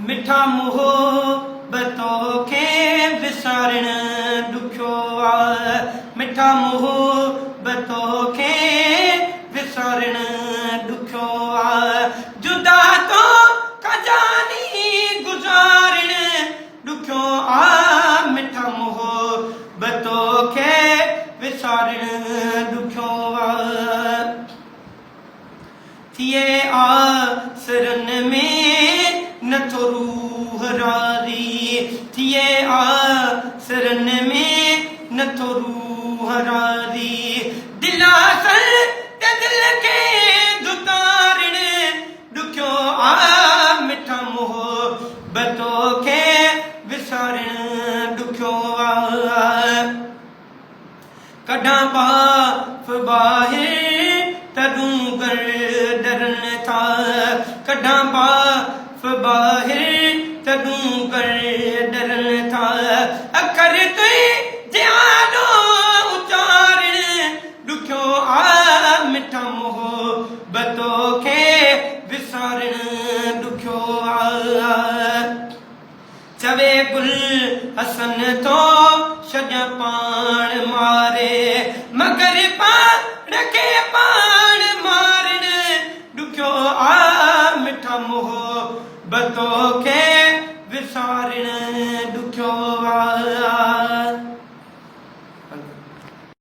मिठा मोहब्बतों के विसारण दुखियो आ मिठा मोहब्बतों के विसारण दुखियो आ जुदा तो खजानी गुजारण दुखियो आ मिठा मोहब्बतों के विसारण दुखियो आ थिए आसरन में न तो रूह राज़ी थिए आसरन में न तो रूह राज़ी दिलासर ते दिल के दुतारण दुखियो आ मिठा मोहब्बतों के विसारण दुखियो आ कॾां बाफ़ बाहिर तॾूं गर डरन था कॾां बाफ़ बाहिर तॾूं गर डरन था अखर तुंहिंजे आॾो उचारण दुखियो आ मिठा मोहब्बतों के विसारण दुखियो आ चवे गुल हसन तो छॾ पाण मारे मगर पाण खे पाण मारण दुखियो आ मिठा मोहब्बतों के